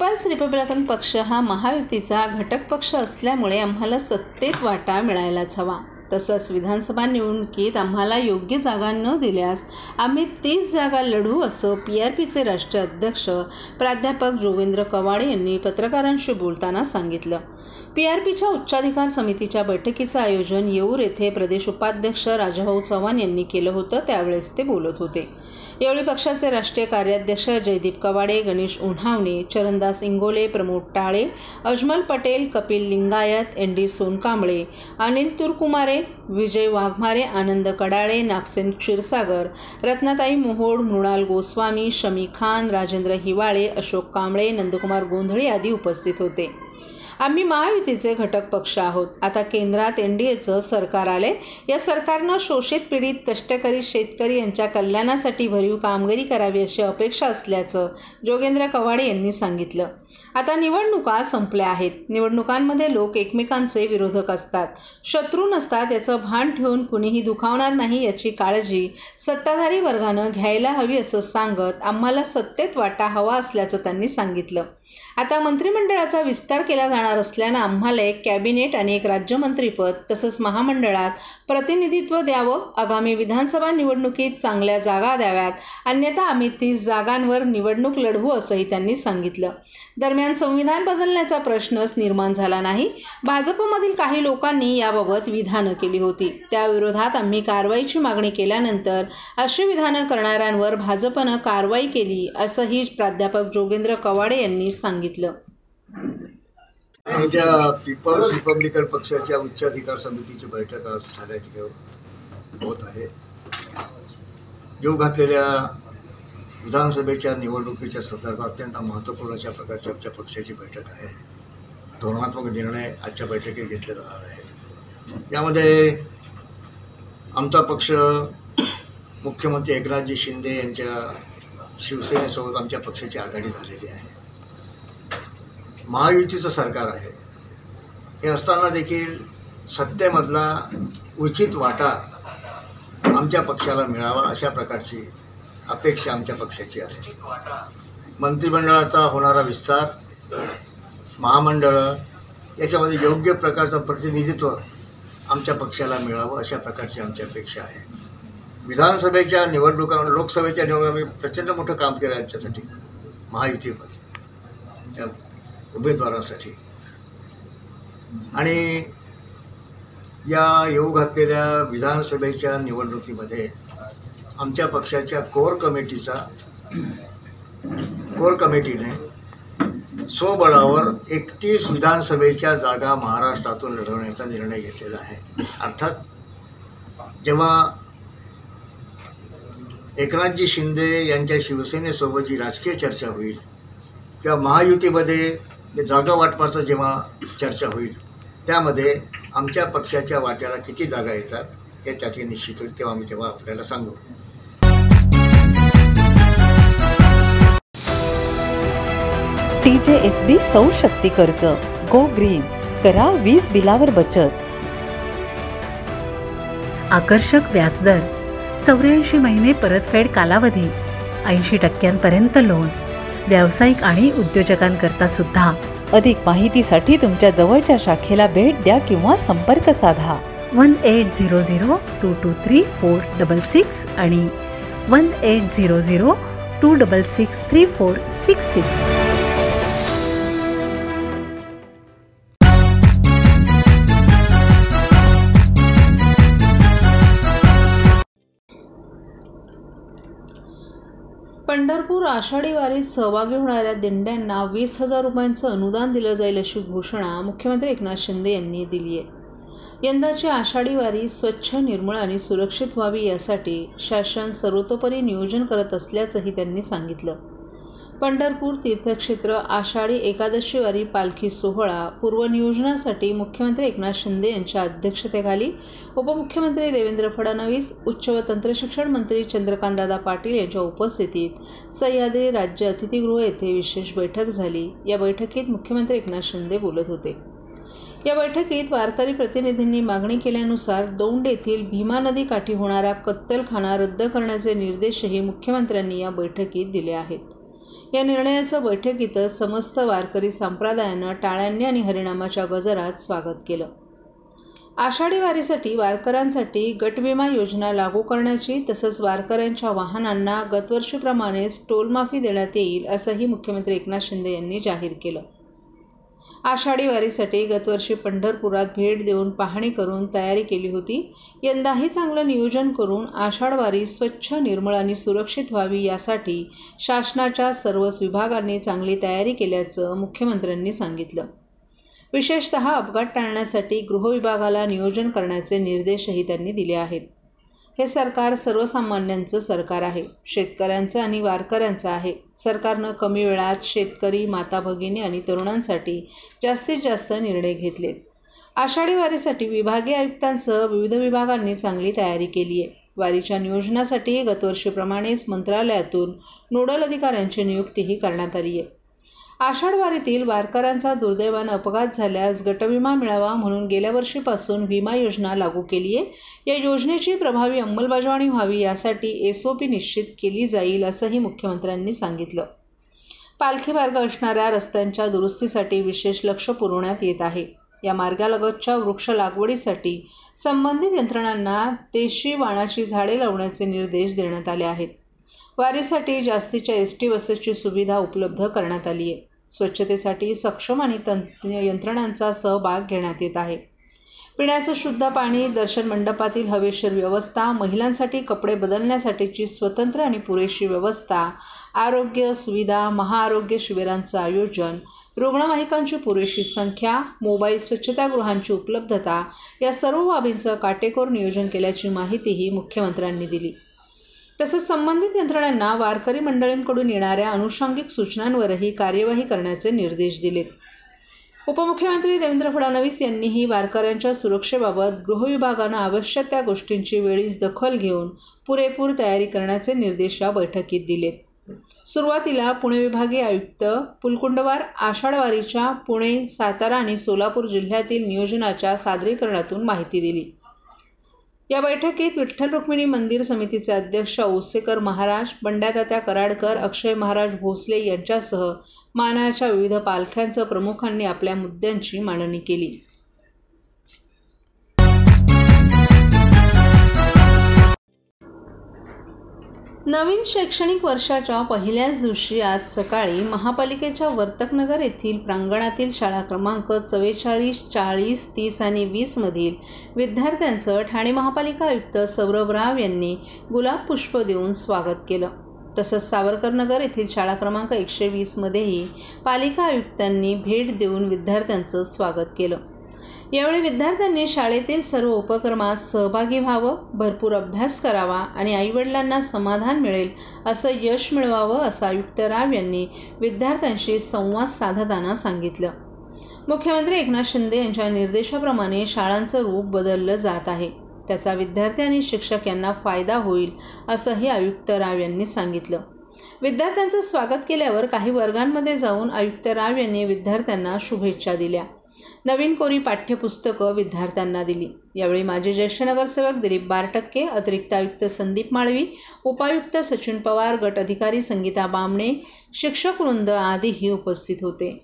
People's Republican पक्ष हा महायुतीचा घटक पक्ष असल्यामुळे आम्हाला सत्तेत वाटा मिळायलाच हवा. तसंच विधानसभा निवडणुकीत आम्हाला योग्य जागा न दिल्यास आम्ही 30 जागा लढू असं PRPचे राष्ट्रीय अध्यक्ष प्राध्यापक जोगेंद्र कवाडे यांनी पत्रकारांशी बोलताना सांगितलं. PRPच्या उच्चाधिकार समितीच्या बैठकीचं आयोजन येऊर येथे प्रदेश उपाध्यक्ष राजाभाऊ चव्हाण यांनी केलं होतं. त्यावेळेस ते बोलत होते. यावेळी पक्षाचे राष्ट्रीय कार्याध्यक्ष जयदीप कवाडे, गणेश उन्हावणे, चरणदास इंगोले, प्रमोद टाळे, अजमल पटेल, कपिल लिंगायत, ND सोनकांबळे, अनिल तुरकुमारे, विजय वाघमारे, आनंद कडाळे, नागसेन क्षीरसागर, रत्नाताई मोहोड, मृणाल गोस्वामी, शमी खान, राजेंद्र हिवाळे, अशोक कांबळे, नंदकुमार गोंधळे आदी उपस्थित होते. आम्ही महायुतीचे घटक पक्ष आहोत. आता केंद्रात NDAचं सरकार आले. या सरकारनं शोषित, पीडित, कष्टकरी शेतकरी यांच्या कल्याणासाठी भरीव कामगिरी करावी अशी अपेक्षा असल्याचं जोगेंद्र कवाडे यांनी सांगितलं. आता निवडणुका संपल्या आहेत. निवडणुकांमध्ये लोक एकमेकांचे विरोधक असतात, शत्रू नसतात. याचं भान ठेवून कुणीही दुखावणार नाही याची काळजी सत्ताधारी वर्गानं घ्यायला हवी असं सांगत आम्हाला सत्तेत वाटा हवा असल्याचं त्यांनी सांगितलं. आता मंत्रिमंडळाचा विस्तार केला जाणार असल्यानं आम्हाला एक कॅबिनेट आणि एक राज्यमंत्रीपद तसंच महामंडळात प्रतिनिधित्व द्यावं. आगामी विधानसभा निवडणुकीत चांगल्या जागा द्याव्यात, अन्यथा आम्ही 30 जागांवर निवडणूक लढवू असंही त्यांनी सांगितलं. दरम्यान संविधान बदलण्याचा प्रश्नच निर्माण झाला नाही. भाजपमधील काही लोकांनी याबाबत विधानं केली होती. त्याविरोधात आम्ही कारवाईची मागणी केल्यानंतर अशी विधानं करणाऱ्यांवर भाजपनं कारवाई केली असंही प्राध्यापक जोगेंद्र कवाडे यांनी सांगितलं. आमच्या पीपल्स रिपब्लिकन पक्षाच्या उच्चाधिकार समितीची बैठक आज ठाण्यात होत आहे. येऊ घातलेल्या विधानसभेच्या निवडणुकीच्या संदर्भात अत्यंत महत्त्वपूर्ण अशा प्रकारची आमच्या पक्षाची बैठक आहे. धोरणात्मक निर्णय आजच्या बैठकीत घेतले जाणार आहेत. यामध्ये आमचा पक्ष मुख्यमंत्री एकनाथजी शिंदे यांच्या शिवसेनेसोबत आमच्या पक्षाची आघाडी झालेली आहे. महायुतीचं सरकार आहे. हे असताना देखील सत्तेमधला उचित वाटा आमच्या पक्षाला मिळावा अशा प्रकारची अपेक्षा आमच्या पक्षाची आहे. मंत्रिमंडळाचा होणारा विस्तार, महामंडळं याच्यामध्ये योग्य प्रकारचं प्रतिनिधित्व आमच्या पक्षाला मिळावं अशा प्रकारची आमची अपेक्षा आहे. विधानसभेच्या निवडणुका, लोकसभेच्या निवडणुका आम्ही प्रचंड मोठं काम केलं यांच्यासाठी, महायुतीमध्ये त्या उमेदवारांसाठी. आणि या येऊ घातलेल्या विधानसभेच्या निवडणुकीमध्ये आमच्या पक्षाच्या कोर कमिटीने स्वबळावर 31 विधानसभेच्या जागा महाराष्ट्रातून लढवण्याचा निर्णय घेतलेला आहे. अर्थात जेव्हा एकनाथजी शिंदे यांच्या शिवसेनेसोबत जी राजकीय चर्चा होईल किंवा महायुतीमध्ये जागा वाटपाचं जेव्हा चर्चा होईल त्यामध्ये आमच्या पक्षाच्या वाट्याला किती जागा येतात हे त्याची निश्चित होईल. तेव्हा आपल्याला सांगू. TJSB सौर शक्ती कर्ज, गो ग्रीन, करा वीज बिलावर बचत. आकर्षक व्याजदर, 84 महिने परतफेड कालावधी, 80% लोन, व्यावसायिक आणि उद्योजकांकरता सुद्धा. अधिक माहितीसाठी तुमच्या जवळच्या शाखेला भेट द्या किंवा संपर्क साधा. 1800-223-466 आणि 1800-266-3466. पंढरपूर आषाढी वारीत सहभागी होणाऱ्या दिंड्यांना 20,000 रुपयांचं अनुदान दिलं जाईल अशी घोषणा मुख्यमंत्री एकनाथ शिंदे यांनी दिली आहे. यंदाची आषाढी वारी स्वच्छ, निर्मळ आणि सुरक्षित व्हावी यासाठी शासन सर्वतोपरी नियोजन करत असल्याचंही त्यांनी सांगितलं. पंढरपूर तीर्थक्षेत्र आषाढी एकादशी वारी पालखी सोहळा पूर्वनियोजनासाठी मुख्यमंत्री एकनाथ शिंदे यांच्या अध्यक्षतेखाली उपमुख्यमंत्री देवेंद्र फडणवीस, उच्च व तंत्रशिक्षण मंत्री चंद्रकांतदादा पाटील यांच्या उपस्थितीत सह्याद्री राज्य अतिथीगृह येथे विशेष बैठक झाली. या बैठकीत मुख्यमंत्री एकनाथ शिंदे बोलत होते. या बैठकीत वारकरी प्रतिनिधींनी मागणी केल्यानुसार दौंड येथील भीमा नदी काठी होणारा कत्तलखाना रद्द करण्याचे निर्देशही मुख्यमंत्र्यांनी या बैठकीत दिले आहेत. या निर्णयाचं बैठकीतच समस्त वारकरी संप्रदायानं टाळ्यांनी आणि हरिनामाच्या गजरात स्वागत केलं. आषाढी वारीसाठी वारकऱ्यांसाठी गटविमा योजना लागू करण्याची तसंच वारकऱ्यांच्या वाहनांना गतवर्षीप्रमाणेच टोलमाफी देण्यात येईल असंही मुख्यमंत्री एकनाथ शिंदे यांनी जाहीर केलं. आषाढी वारीसाठी गतवर्षी पंढरपुरात भेट देऊन पाहणी करून तयारी केली होती. यंदाही चांगलं नियोजन करून आषाढ वारी स्वच्छ, निर्मळ आणि सुरक्षित व्हावी यासाठी शासनाच्या सर्वच विभागांनी चांगली तयारी केल्याचं मुख्यमंत्र्यांनी सांगितलं. विशेषतः अपघात टाळण्यासाठी गृहविभागाला नियोजन करण्याचे निर्देशही त्यांनी दिले आहेत. हे सरकार सर्वसामान्यांचं सरकार आहे, शेतकऱ्यांचं आणि वारकऱ्यांचं आहे. सरकारनं कमी वेळात शेतकरी, माता भगिनी आणि तरुणांसाठी जास्तीत जास्त निर्णय घेतलेत. आषाढी वारीसाठी विभागीय आयुक्तांसह विविध विभागांनी चांगली तयारी केली आहे. वारीच्या नियोजनासाठी गतवर्षीप्रमाणेच मंत्रालयातून नोडल अधिकाऱ्यांची नियुक्तीही करण्यात आली आहे. आषाढ वारीतील वारकऱ्यांचा दुर्दैवानं अपघात झाल्यास गटविमा मिळावा म्हणून गेल्या वर्षीपासून विमा योजना लागू केली आहे. या योजनेची प्रभावी अंमलबजावणी व्हावी यासाठी SOP निश्चित केली जाईल असंही मुख्यमंत्र्यांनी सांगितलं. पालखी मार्ग असणाऱ्या रस्त्यांच्या दुरुस्तीसाठी विशेष लक्ष पुरवण्यात येत आहे. या मार्गालगतच्या वृक्ष लागवडीसाठी संबंधित यंत्रणांना देशी वाणाची झाडे लावण्याचे निर्देश देण्यात आले आहेत. वारीसाठी जास्तीच्या ST बसेसची सुविधा उपलब्ध करण्यात आली आहे. स्वच्छतेसाठी सक्षम आणि यंत्रणांचा सहभाग घेण्यात येत आहे. पिण्याचं शुद्ध पाणी, दर्शन मंडपातील हवेशीर व्यवस्था, महिलांसाठी कपडे बदलण्यासाठीची स्वतंत्र आणि पुरेशी व्यवस्था, आरोग्य सुविधा, महाआरोग्य शिबिरांचं आयोजन, रुग्णवाहिकांची पुरेशी संख्या, मोबाईल स्वच्छतागृहांची उपलब्धता या सर्व बाबींचं काटेकोर नियोजन केल्याची माहितीही मुख्यमंत्र्यांनी दिली. तसंच संबंधित यंत्रणांना वारकरी मंडळींकडून येणाऱ्या अनुषंगिक सूचनांवरही कार्यवाही करण्याचे निर्देश दिलेत. उपमुख्यमंत्री देवेंद्र फडणवीस यांनीही वारकऱ्यांच्या सुरक्षेबाबत गृहविभागानं आवश्यक त्या गोष्टींची वेळीच दखल घेऊन पुरेपूर तयारी करण्याचे निर्देश या बैठकीत दिलेत. सुरुवातीला पुणे विभागीय आयुक्त पुलकुंडवार आषाढ वारीच्या पुणे, सातारा आणि सोलापूर जिल्ह्यातील नियोजनाच्या सादरीकरणातून माहिती दिली. या बैठकीत विठ्ठल रुक्मिणी मंदिर समितीचे अध्यक्ष औसेकर महाराज, बंड्यातात्या कराडकर, अक्षय महाराज भोसले यांच्यासह मानाच्या विविध पालख्यांचं प्रमुखांनी आपल्या मुद्द्यांची मांडणी केली. नवीन शैक्षणिक वर्षाच्या पहिल्याच दिवशी आज सकाळी महापालिकेच्या वर्तकनगर येथील प्रांगणातील शाळा क्रमांक 44, 40, 30 आणि 20 मधील विद्यार्थ्यांचं ठाणे महापालिका आयुक्त सौरभ राव यांनी गुलाब पुष्प देऊन स्वागत केलं. तसंच सावरकरनगर येथील शाळा क्रमांक 120 मध्येही पालिका आयुक्तांनी भेट देऊन विद्यार्थ्यांचं स्वागत केलं. यावेळी विद्यार्थ्यांनी शाळेतील सर्व उपक्रमात सहभागी व्हावं, भरपूर अभ्यास करावा आणि आईवडिलांना समाधान मिळेल असं यश मिळवावं असं आयुक्त राव यांनी विद्यार्थ्यांशी संवाद साधताना सांगितलं. मुख्यमंत्री एकनाथ शिंदे यांच्या निर्देशाप्रमाणे शाळांचं रूप बदललं जात आहे. त्याचा विद्यार्थी आणि शिक्षक यांना फायदा होईल असंही आयुक्त राव यांनी सांगितलं. विद्यार्थ्यांचं स्वागत केल्यावर काही वर्गांमध्ये जाऊन आयुक्त राव यांनी विद्यार्थ्यांना शुभेच्छा दिल्या. नवीन कोरी पाठ्यपुस्तकं विद्यार्थ्यांना दिली. यावेळी माजी ज्येष्ठ नगरसेवक दिलीप बारटक्के, अतिरिक्त आयुक्त संदीप माळवी, उपायुक्त सचिन पवार, गट अधिकारी संगीता बामणे, शिक्षक वृंद आदीही उपस्थित होते.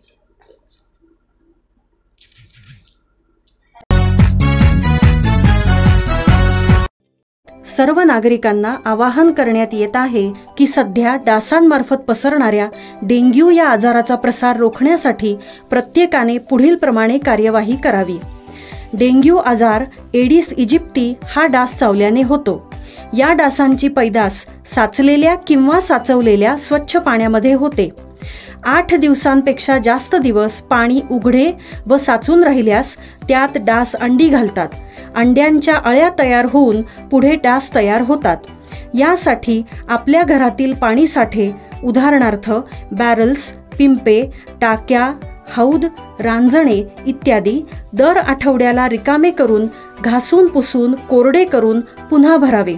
सर्व नागरिकांना आवाहन करण्यात येत आहे की सध्या डासांमार्फत पसरणाऱ्या डेंग्यू या आजाराचा प्रसार रोखण्यासाठी प्रत्येकाने पुढील प्रमाणे कार्यवाही करावी. डेंग्यू आजार एडिस इजिप्ती हा डास चावल्याने होतो. या डासांची पैदास साचलेल्या किंवा साचवलेल्या स्वच्छ पाण्यामध्ये होते. 8 दिवसांपेक्षा जास्त दिवस पाणी उघडे व साचून राहिल्यास त्यात डास अंडी घालतात. अंड्यांच्या अळ्या तयार होऊन पुढे डास तयार होतात. यासाठी आपल्या घरातील पाणी साठे उदाहरणार्थ बॅरल्स, पिंपे, टाक्या, हौद, रांजणे इत्यादी दर आठवड्याला रिकामे करून घासून पुसून कोरडे करून पुन्हा भरावे.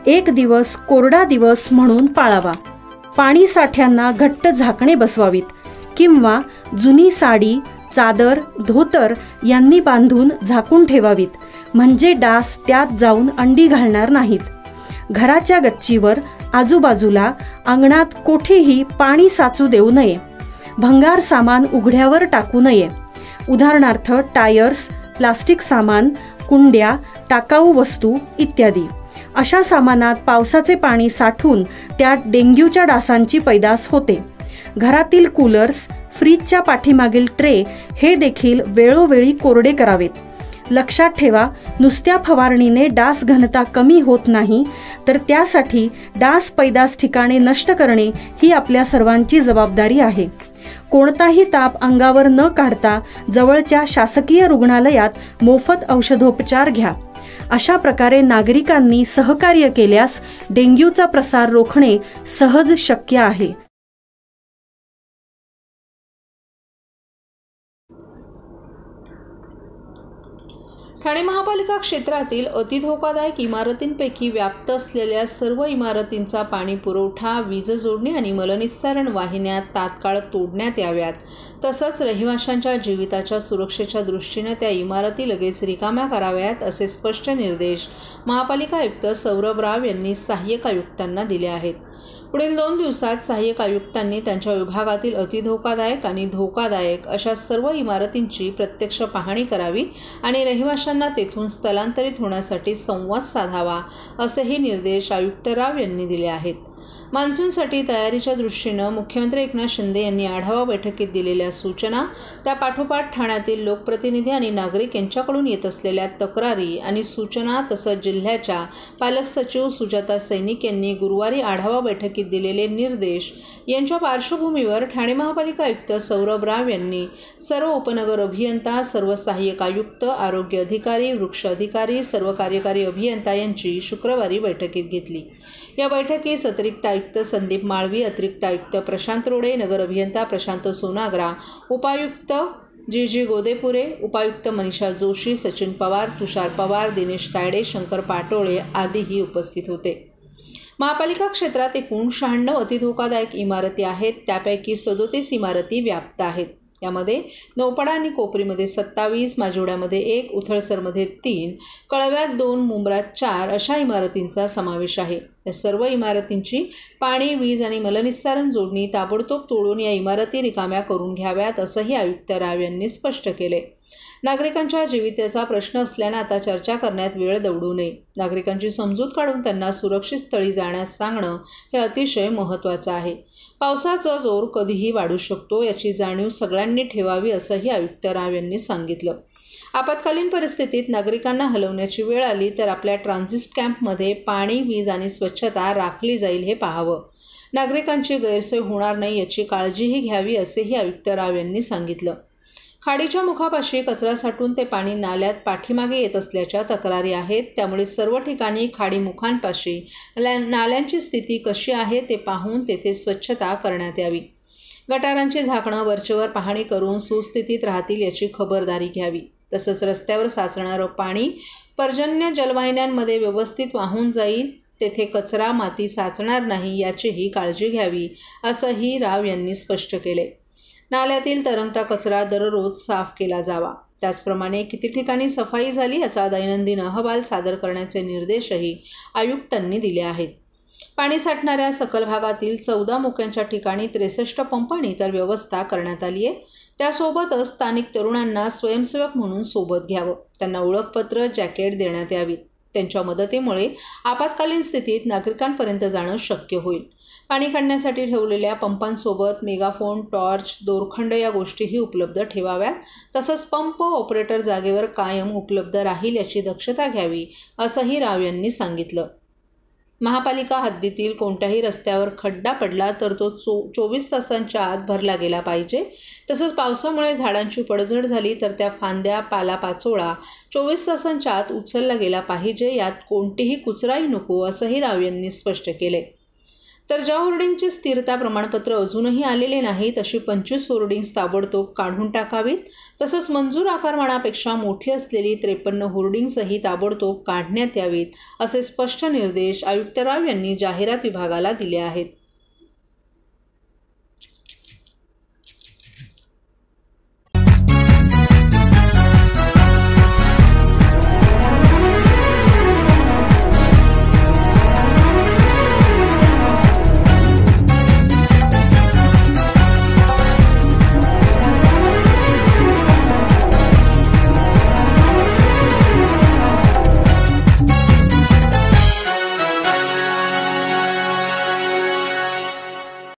1 दिवस कोरडा दिवस म्हणून पाळावा. पाणी साठ्यांना घट्ट झाकणे बसवावीत किंवा जुनी साडी, चादर, धोतर यांनी बांधून झाकून ठेवावीत म्हणजे डास त्यात जाऊन अंडी घालणार नाहीत. घराच्या गच्चीवर आजूबाजूला अंगणात कोठेही पाणी साचू देऊ नये. भंगार सामान उघड्यावर टाकू नये. उदाहरणार्थ टायर्स, प्लास्टिक सामान, कुंड्या, टाकाऊ वस्तू इत्यादी. अशा सामानात पावसाचे पाणी साठून त्यात डेंग्यूच्या डासांची पैदास होते. घरातील कूलर्स, फ्रीजच्या पाठीमागील ट्रे हे देखील वेळोवेळी कोरडे करावेत. लक्षात ठेवा, नुसत्या फवारणीने डास घनता कमी होत नाही, तर त्यासाठी डास पैदास ठिकाणे नष्ट करणे ही आपल्या सर्वांची जबाबदारी आहे. कोणताही ताप अंगावर न काढता जवळच्या शासकीय रुग्णालयात मोफत औषधोपचार घ्या. अशा प्रकारे नागरिकांनी सहकार्य केल्यास डेंग्यूचा प्रसार रोखणे सहज शक्य आहे. ठाणे महापालिका क्षेत्रातील अतिधोकादायक इमारतींपैकी व्याप्त असलेल्या सर्व इमारतींचा पाणी पुरवठा, वीज जोडणी आणि मलनिस्सारण वाहिन्या तात्काळ तोडण्यात याव्यात. तसंच रहिवाशांच्या जीविताच्या सुरक्षेच्या दृष्टीने त्या इमारती लगेच रिकाम्या कराव्यात असे स्पष्ट निर्देश महापालिका आयुक्त सौरभ राव यांनी सहाय्यक आयुक्तांना दिले आहेत. पुढील 2 दिवसात सहाय्यक आयुक्तांनी त्यांच्या विभागातील अतिधोकादायक आणि धोकादायक अशा सर्व इमारतींची प्रत्यक्ष पाहणी करावी आणि रहिवाशांना तेथून स्थलांतरित होण्यासाठी संवाद साधावा असेही निर्देश आयुक्त राव यांनी दिले आहेत. मान्सूनसाठी तयारीच्या दृष्टीनं मुख्यमंत्री एकनाथ शिंदे यांनी आढावा बैठकीत दिलेल्या सूचना, त्यापाठोपाठ ठाण्यातील लोकप्रतिनिधी आणि नागरिक यांच्याकडून येत असलेल्या तक्रारी आणि सूचना तसंच जिल्ह्याच्या पालक सचिव सुजाता सैनिक यांनी गुरुवारी आढावा बैठकीत दिलेले निर्देश यांच्या पार्श्वभूमीवर ठाणे महापालिका आयुक्त सौरभ राव यांनी सर्व उपनगर अभियंता, सर्व सहाय्यक आयुक्त, आरोग्य अधिकारी, वृक्ष अधिकारी, सर्व कार्यकारी अभियंता यांची शुक्रवारी बैठकीत घेतली. या बैठकीस अतिरिक्त आयुक्त संदीप माळवी, अतिरिक्त आयुक्त प्रशांत रोडे, नगर अभियंता प्रशांत सोनाग्रा, उपायुक्त जी गोदेपुरे, उपायुक्त मनीषा जोशी, सचिन पवार, तुषार पवार, दिनेश तायडे, शंकर पाटोळे आदीही उपस्थित होते. महापालिका क्षेत्रात एकूण 96 अतिधोकादायक इमारती आहेत. त्यापैकी 37 इमारती व्याप्त आहेत. यामध्ये नौपाडा आणि कोपरीमध्ये 27, माजिवड्यामध्ये 1, उथळसरमध्ये 3, कळव्यात 2, मुंब्रात 4 अशा इमारतींचा समावेश आहे. या सर्व इमारतींची पाणी, वीज आणि मलनिस्सारण जोडणी ताबडतोब तोडून या इमारती रिकाम्या करून घ्याव्यात असंही आयुक्त राव यांनी स्पष्ट केले. नागरिकांच्या जीविताचा प्रश्न असल्यानं आता चर्चा करण्यात वेळ दवडू नये. नागरिकांची समजूत काढून त्यांना सुरक्षित स्थळी जाण्यास सांगणं हे अतिशय महत्त्वाचं आहे. पावसाचा जोर कधीही वाढू शकतो याची जाणीव सगळ्यांनी ठेवावी असंही आयुक्त राव यांनी सांगितलं. आपत्कालीन परिस्थितीत नागरिकांना हलवण्याची वेळ आली तर आपल्या ट्रान्झिट कॅम्पमध्ये पाणी, वीज आणि स्वच्छता राखली जाईल हे पाहावं. नागरिकांची गैरसोय होणार नाही याची काळजीही घ्यावी असेही आयुक्त राव यांनी सांगितलं. खाडीच्या मुखापाशी कचरा साठून ते पाणी नाल्यात पाठीमागे येत असल्याच्या तक्रारी आहेत. त्यामुळे सर्व ठिकाणी खाडीमुखांपाशी नाल्यांची स्थिती कशी आहे ते पाहून तेथे स्वच्छता करण्यात यावी. गटारांची झाकणं वरचेवर पाहणी करून सुस्थितीत राहतील याची खबरदारी घ्यावी. तसंच रस्त्यावर साचणारं पाणी पर्जन्य जलवाहिन्यांमध्ये व्यवस्थित वाहून जाईल, तेथे कचरा, माती साचणार नाही याचीही काळजी घ्यावी असंही राव यांनी स्पष्ट केले. नाल्यातील तरंगता कचरा दररोज साफ केला जावा. त्याचप्रमाणे किती ठिकाणी सफाई झाली याचा दैनंदिन अहवाल सादर करण्याचे निर्देशही आयुक्तांनी दिले आहेत. पाणी साठणाऱ्या सखल भागातील 14 मोक्यांच्या ठिकाणी 63 पंप आणि इतर व्यवस्था करण्यात आली आहे. त्यासोबतच स्थानिक तरुणांना स्वयंसेवक म्हणून सोबत घ्यावं. त्यांना ओळखपत्र, जॅकेट देण्यात यावीत. त्यांच्या मदतीमुळे आपत्कालीन स्थितीत नागरिकांपर्यंत जाणं शक्य होईल. पाणी काढण्यासाठी ठेवलेल्या पंपांसोबत मेगाफोन, टॉर्च, दोरखंड या गोष्टीही उपलब्ध ठेवाव्यात. तसंच पंप ऑपरेटर जागेवर कायम उपलब्ध राहील याची दक्षता घ्यावी असंही राव यांनी सांगितलं. महापालिका हद्दीतील कोणत्याही रस्त्यावर खड्डा पडला तर तो 24 तासांच्या आत भरला गेला पाहिजे. तसंच पावसामुळे झाडांची पडझड झाली तर त्या फांद्या, पालापाचोळा 24 तासांच्या आत उचलला गेला पाहिजे. यात कोणतीही कुचराई नको असंही राव यांनी स्पष्ट केले. तर ज्या होर्डिंगची स्थिरता प्रमाणपत्र अजूनही आलेले नाहीत अशी 25 होर्डिंग्स ताबडतोब काढून टाकावीत. तसंच मंजूर आकारमानापेक्षा मोठी असलेली 53 होर्डिंग्सही ताबडतोब काढण्यात यावीत असे स्पष्ट निर्देश आयुक्त राव यांनी जाहिरात विभागाला दिले आहेत.